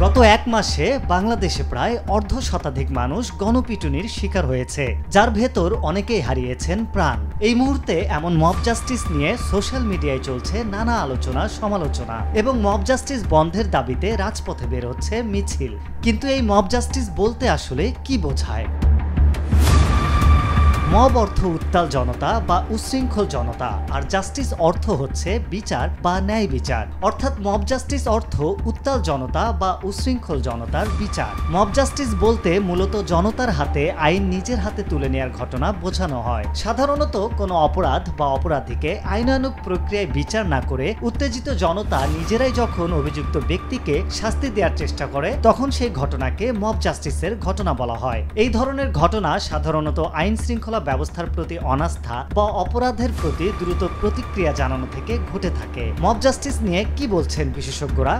গত এক মাসে বাংলাদেশে প্রায় অর্ধ শতাধিক মানুষ গণপিটুনির শিকার হয়েছে, যার ভেতর অনেকেই হারিয়েছেন প্রাণ। এই মুহূর্তে এমন মব জাস্টিস নিয়ে সোশ্যাল মিডিয়ায় চলছে নানা আলোচনা সমালোচনা এবং মব জাস্টিস বন্ধের দাবিতে রাজপথে বের হচ্ছে মিছিল। কিন্তু এই মব জাস্টিস বলতে আসলে কি বোঝায়? মব অর্থ উত্তাল জনতা বা উচ্ছৃঙ্খল জনতা, আর জাস্টিস অর্থ হচ্ছে বিচার বা ন্যায় বিচার। অর্থাৎ মব জাস্টিস অর্থ উত্তাল জনতা বা উচ্ছৃঙ্খল জনতার বিচার। মব জাস্টিস বলতে মূলত জনতার হাতে আইন নিজের হাতে তুলে নেওয়ার ঘটনা বোঝানো হয়। সাধারণত কোনো অপরাধ বা অপরাধীকে আইনানুগ প্রক্রিয়ায় বিচার না করে উত্তেজিত জনতা নিজেরাই যখন অভিযুক্ত ব্যক্তিকে শাস্তি দেওয়ার চেষ্টা করে, তখন সেই ঘটনাকে মব জাস্টিসের ঘটনা বলা হয়। এই ধরনের ঘটনা সাধারণত আইন শৃঙ্খলা ব্যবস্থার প্রতি অনাস্থা বা অপরাধের প্রতি দ্রুত প্রতিক্রিয়া জানানো থেকে ঘটে থাকে। মব জাস্টিস নিয়ে কি বলছেন বিশেষজ্ঞরা?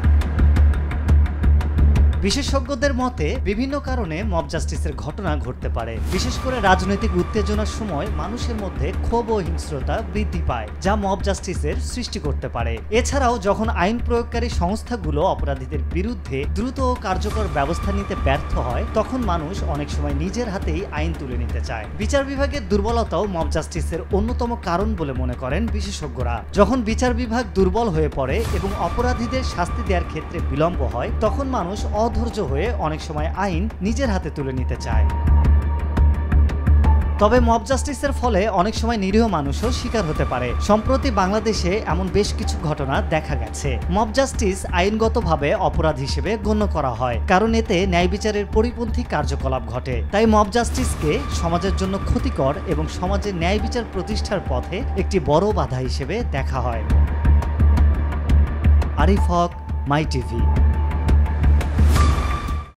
বিশেষজ্ঞদের মতে বিভিন্ন কারণে মব জাস্টিসের ঘটনা ঘটতে পারে। বিশেষ করে রাজনৈতিক উত্তেজনার সময় মানুষের মধ্যে ক্ষোভ ও হিংস্রতা বৃদ্ধি পায়, যা মব জাস্টিসের সৃষ্টি করতে পারে। এছাড়াও যখন আইন প্রয়োগকারী সংস্থাগুলো অপরাধীদের বিরুদ্ধে দ্রুত ও কার্যকর ব্যবস্থা নিতে ব্যর্থ হয়, তখন মানুষ অনেক সময় নিজের হাতেই আইন তুলে নিতে চায়। বিচার বিভাগের দুর্বলতাও মব জাস্টিসের অন্যতম কারণ বলে মনে করেন বিশেষজ্ঞরা। যখন বিচার বিভাগ দুর্বল হয়ে পড়ে এবং অপরাধীদের শাস্তি দেওয়ার ক্ষেত্রে বিলম্ব হয়, তখন মানুষ অধৈর্য হয়ে অনেক সময় আইন নিজের হাতে তুলে নিতে চায়। তবে মব জাস্টিসের ফলে অনেক সময় নিরীহ মানুষও শিকার হতে পারে। সম্প্রতি বাংলাদেশে এমন বেশ কিছু ঘটনা দেখা গেছে। মব জাস্টিস আইনগতভাবে অপরাধ হিসেবে গণ্য করা হয়, কারণ এতে ন্যায় বিচারের পরিপন্থী কার্যকলাপ ঘটে। তাই মব জাস্টিসকে সমাজের জন্য ক্ষতিকর এবং সমাজের ন্যায় বিচার প্রতিষ্ঠার পথে একটি বড় বাধা হিসেবে দেখা হয়। আরিফ হক, মাই টিভি।